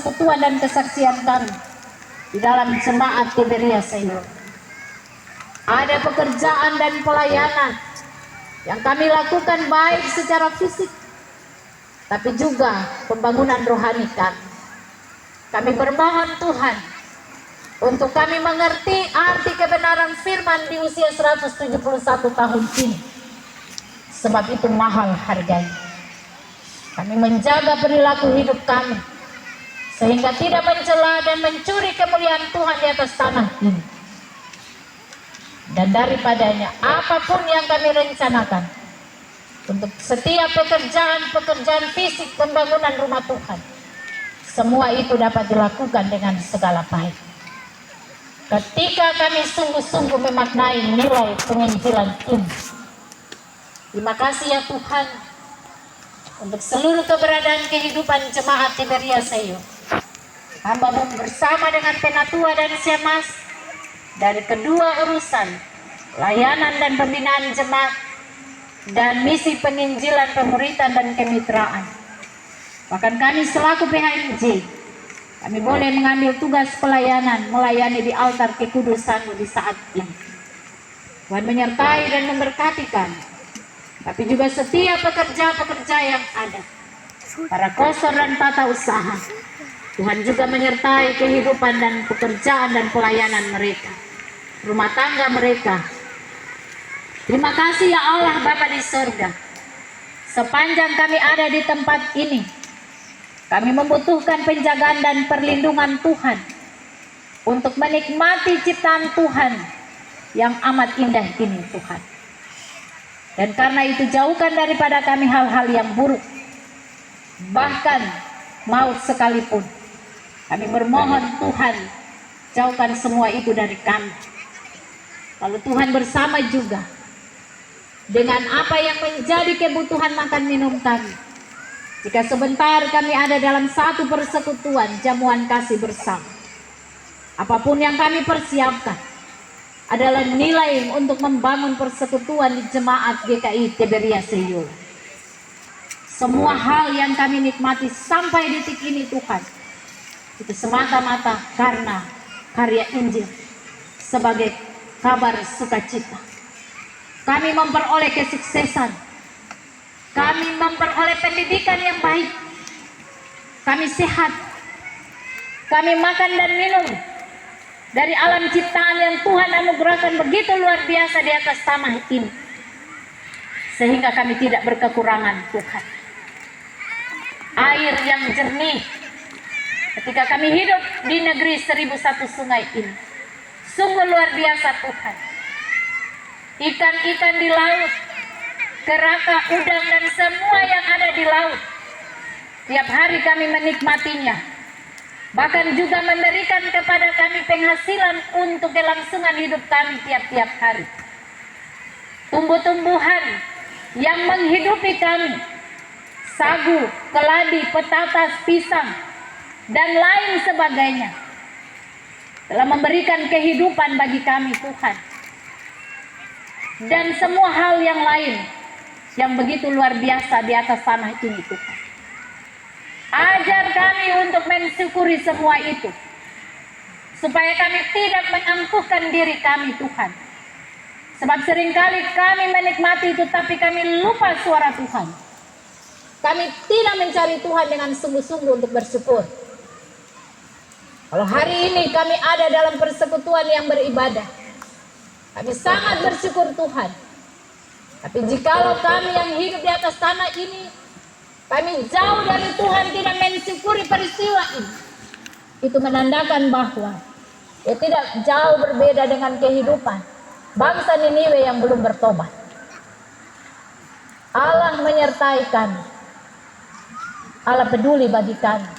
persekutuan dan kesaksian kami di dalam jemaat Tiberias Sayur. Ada pekerjaan dan pelayanan yang kami lakukan baik secara fisik, tapi juga pembangunan rohani kami. Kami bermohon Tuhan untuk kami mengerti arti kebenaran firman di usia 171 tahun ini. Sebab itu mahal harganya. Kami menjaga perilaku hidup kami sehingga tidak mencela dan mencuri kemuliaan Tuhan di atas tanah ini. Dan daripadanya apapun yang kami rencanakan untuk setiap pekerjaan fisik pembangunan rumah Tuhan, semua itu dapat dilakukan dengan segala baik ketika kami sungguh-sungguh memaknai nilai penginjilan ini. Terima kasih ya Tuhan untuk seluruh keberadaan kehidupan jemaat Tiberias Sayur. Hamba bersama dengan penatua dan Siamas dari kedua urusan layanan dan pembinaan jemaat dan misi penginjilan, pemuritan dan kemitraan. Bahkan kami selaku PHMJ, kami boleh mengambil tugas pelayanan, melayani di altar kekudusan di saat ini. Tuhan menyertai dan memberkati kami, tapi juga setiap pekerja-pekerja yang ada, para kosor dan tata usaha. Tuhan juga menyertai kehidupan dan pekerjaan dan pelayanan mereka, rumah tangga mereka. Terima kasih ya Allah Bapa di sorga. Sepanjang kami ada di tempat ini, kami membutuhkan penjagaan dan perlindungan Tuhan untuk menikmati ciptaan Tuhan yang amat indah ini Tuhan. Dan karena itu jauhkan daripada kami hal-hal yang buruk, bahkan maut sekalipun. Kami bermohon Tuhan, jauhkan semua itu dari kami. Lalu Tuhan bersama juga dengan apa yang menjadi kebutuhan makan minum kami. Jika sebentar kami ada dalam satu persekutuan jamuan kasih bersama, apapun yang kami persiapkan adalah nilai untuk membangun persekutuan di jemaat GKI Tiberias Sayur. Semua hal yang kami nikmati sampai detik ini Tuhan, itu semata-mata karena karya Injil sebagai kabar sukacita. Kami memperoleh kesuksesan, kami memperoleh pendidikan yang baik, kami sehat, kami makan dan minum dari alam ciptaan yang Tuhan anugerahkan begitu luar biasa di atas tanah ini, sehingga kami tidak berkekurangan Tuhan. Air yang jernih ketika kami hidup di negeri 1001 sungai ini, sungguh luar biasa Tuhan. Ikan-ikan di laut, keraka, udang dan semua yang ada di laut, tiap hari kami menikmatinya. Bahkan juga memberikan kepada kami penghasilan untuk kelangsungan hidup kami tiap-tiap hari. Tumbuh-tumbuhan yang menghidupi kami, sagu, keladi, petatas, pisang, dan lain sebagainya, telah memberikan kehidupan bagi kami Tuhan. Dan semua hal yang lain yang begitu luar biasa di atas tanah ini Tuhan. Ajar kami untuk mensyukuri semua itu, supaya kami tidak mengangkuhkan diri kami Tuhan. Sebab seringkali kami menikmati itu tapi kami lupa suara Tuhan. Kami tidak mencari Tuhan dengan sungguh-sungguh untuk bersyukur. Kalau hari ini kami ada dalam persekutuan yang beribadah, kami sangat bersyukur Tuhan. Tapi jikalau kami yang hidup di atas tanah ini, kami jauh dari Tuhan, tidak mensyukuri peristiwa ini, itu menandakan bahwa tidak jauh berbeda dengan kehidupan bangsa Niniwe yang belum bertobat. Allah menyertai kami, Allah peduli bagi kami,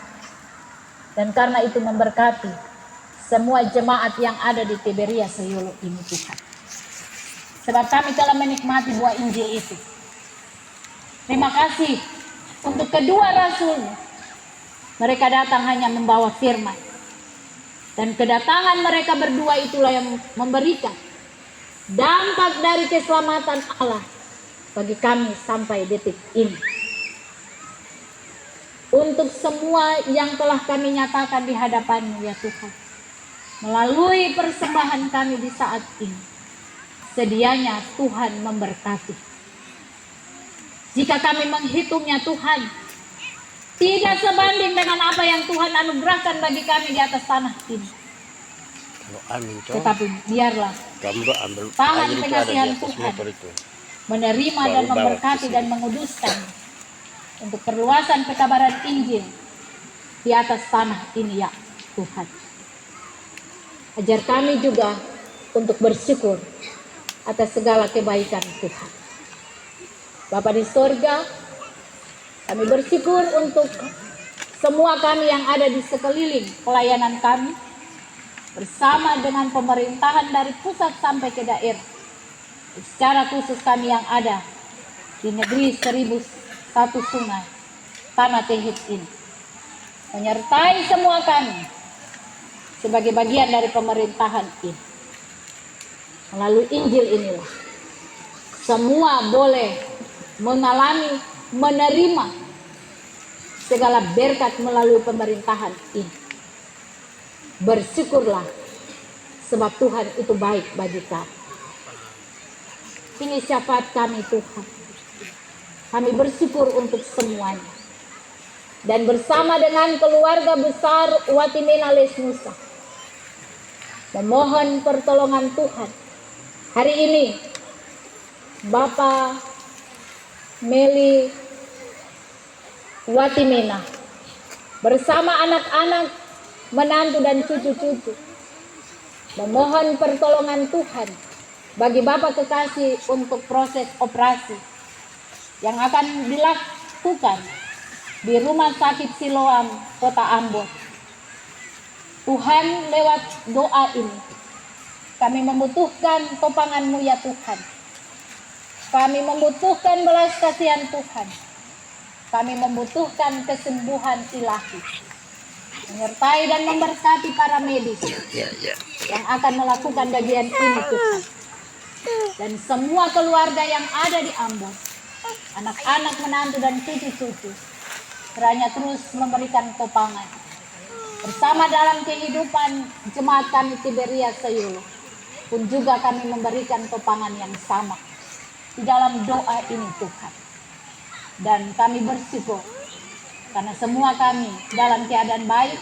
dan karena itu memberkati semua jemaat yang ada di Tiberias Sayur ini Tuhan. Sebab kami telah menikmati buah Injil itu. Terima kasih untuk kedua rasul. Mereka datang hanya membawa firman. Dan kedatangan mereka berdua itulah yang memberikan dampak dari keselamatan Allah bagi kami sampai detik ini. untuk semua yang telah kami nyatakan di hadapan-Mu ya Tuhan. Melalui persembahan kami di saat ini, sedianya Tuhan memberkati. Jika kami menghitungnya Tuhan, tidak sebanding dengan apa yang Tuhan anugerahkan bagi kami di atas tanah ini. Tetapi biarlah tangan pengasihan Tuhan menerima dan memberkati dan menguduskan untuk perluasan pekabaran Injil di atas tanah ini ya Tuhan. Ajar kami juga untuk bersyukur atas segala kebaikan Tuhan. Bapa di sorga, kami bersyukur untuk semua kami yang ada di sekeliling pelayanan kami, bersama dengan pemerintahan dari pusat sampai ke daerah. Secara khusus kami yang ada di negeri 1001 sungai, Tanah Tehit ini. Menyertai semua kami sebagai bagian dari pemerintahan ini. Melalui Injil inilah, semua boleh mengalami, menerima segala berkat melalui pemerintahan ini. Bersyukurlah, sebab Tuhan itu baik bagi kami. Ini syafaat kami Tuhan. Kami bersyukur untuk semuanya. Dan bersama dengan keluarga besar Watimena Les Nusa, memohon pertolongan Tuhan. Hari ini, Bapak Meli Watimena bersama anak-anak, menantu dan cucu-cucu, memohon pertolongan Tuhan bagi Bapak kekasih untuk proses operasi yang akan dilakukan di Rumah Sakit Siloam, Kota Ambon. Tuhan, lewat doa ini, kami membutuhkan topangan-Mu ya Tuhan. Kami membutuhkan belas kasihan Tuhan. Kami membutuhkan kesembuhan ilahi. Menyertai dan memberkati para medis yang akan melakukan bagian ini Tuhan. Dan semua keluarga yang ada di Ambon, anak-anak, menantu dan cucu-cucu, kiranya terus memberikan topangan. Bersama dalam kehidupan jemaat kami Tiberia Sayulu, pun juga kami memberikan topangan yang sama di dalam doa ini Tuhan. Dan kami bersyukur karena semua kami dalam keadaan baik,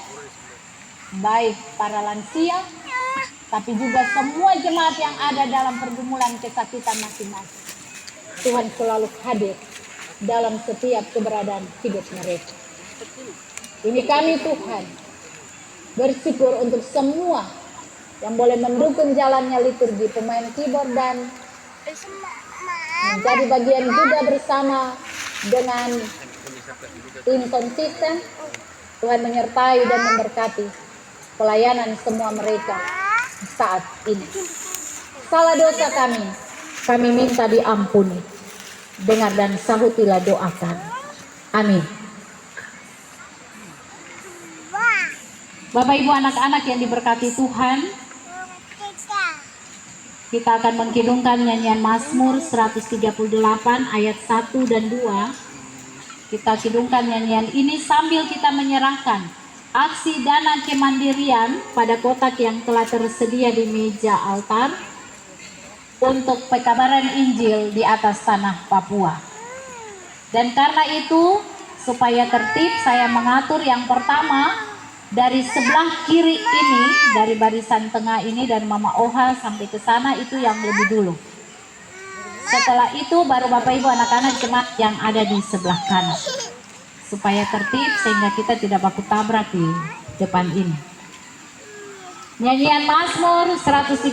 baik para lansia, tapi juga semua jemaat yang ada dalam pergumulan kesakitan masing-masing. Tuhan selalu hadir dalam setiap keberadaan hidup mereka. Ini kami Tuhan bersyukur untuk semua yang boleh mendukung jalannya liturgi, pemain keyboard dan menjadi bagian juga bersama dengan tim konsisten. Tuhan menyertai dan memberkati pelayanan semua mereka saat ini. Salah dosa kami minta diampuni. Dengar dan sahutilah doa kami. Amin. Bapak Ibu anak-anak yang diberkati Tuhan, kita akan mengkidungkan nyanyian Mazmur 138 ayat 1 dan 2. Kita kidungkan nyanyian ini sambil kita menyerahkan aksi dana kemandirian pada kotak yang telah tersedia di meja altar untuk pekabaran Injil di atas tanah Papua. Dan karena itu, supaya tertib, saya mengatur yang pertama dari sebelah kiri ini, dari barisan tengah ini, dari Mama Oha sampai ke sana, itu yang lebih dulu. Setelah itu baru Bapak Ibu anak-anak jemaat yang ada di sebelah kanan, supaya tertib sehingga kita tidak baku tabrak di depan ini. Nyanyian Mazmur 138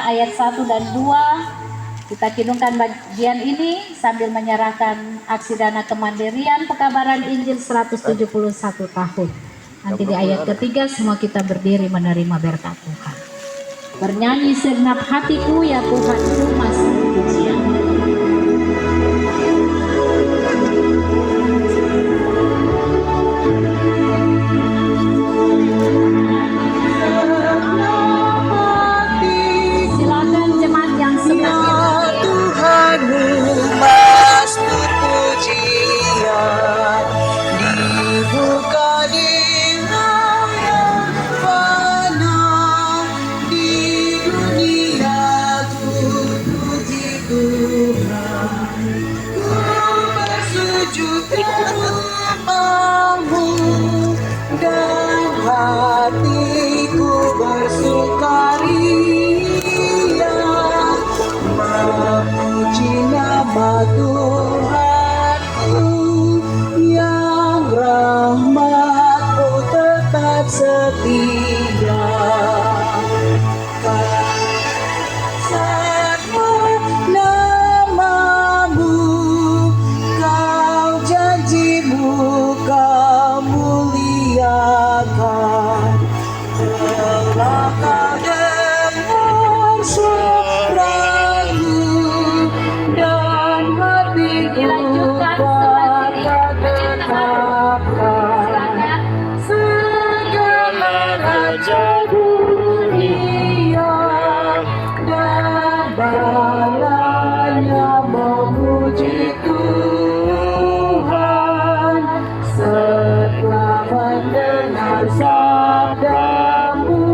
ayat 1 dan 2. Kita kidungkan bagian ini sambil menyerahkan aksi dana kemandirian pekabaran Injil 171 tahun. Nanti di ayat ketiga semua kita berdiri menerima berkat Tuhan. Bernyanyi segenap hatiku ya Tuhanku masih pujian. Silakan jemaat yang sebelah kiri. Tuhanmu mastur pujian di setia. Sama namamu, kau janjimu kau muliakan. Telah kau dengar suaraku dan hatiku kau tetapkan. Segala raja dunia dan balanya memuji Tuhan setelah mendengar sabdamu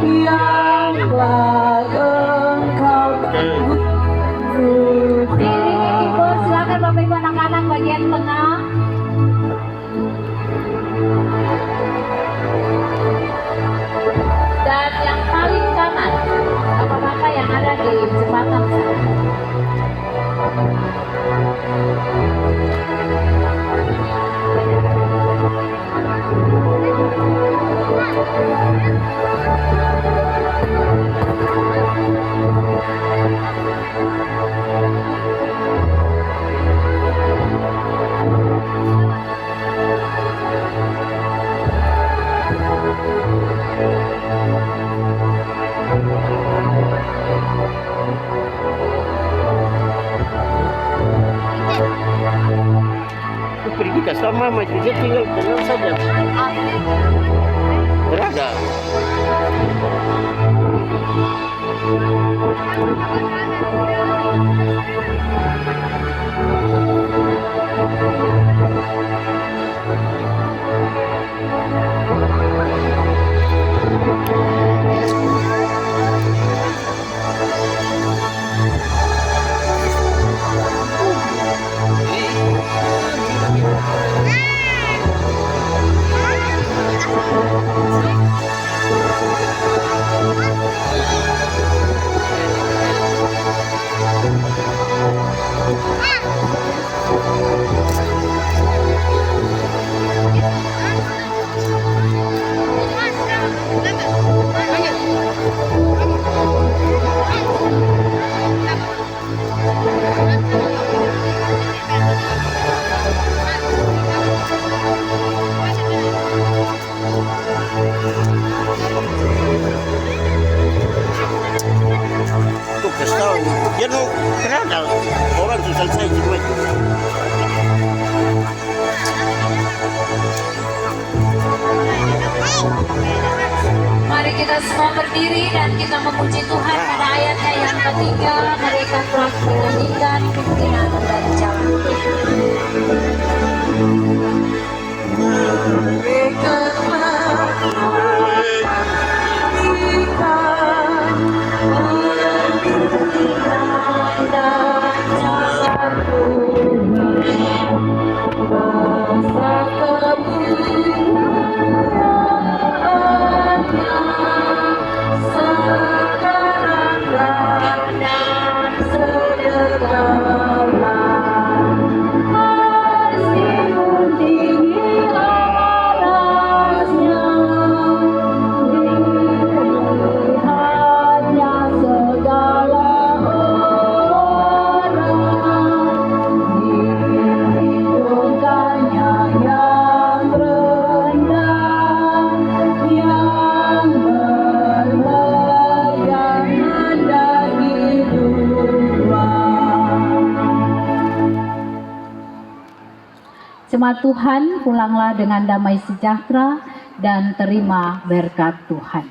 yang telah engkau Diri Ibu, silakan Bapak Ibu anak-anak bagian tengah. Dan yang paling kanan, bapak-bapak yang ada di jembatan sana. Pergi ke sama mama, dia tinggal tenang saja. Berada. Tuh kasih tahu, dia mau berada orang sudah selesai semua. Mari kita semua berdiri dan kita memuji Tuhan pada ayatnya yang ketiga. Mereka telah meninggikan pimpinan dan jalan. mereka telah meninggikan pimpinan dan jalan Tuhan. Masa kemuliaannya sekarang dan segala. Meskipun tinggi arasnya, dilihatnya segala orang, dihidupkannya yang rendah, yang berlian dan hidupan. Jemaat Tuhan, pulanglah dengan damai sejahtera dan terima berkat Tuhan.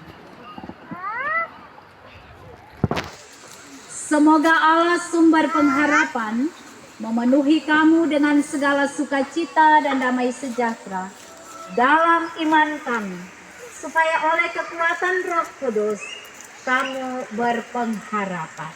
Semoga Allah sumber pengharapan memenuhi kamu dengan segala sukacita dan damai sejahtera dalam iman kami, supaya oleh kekuatan Roh Kudus kamu berpengharapan.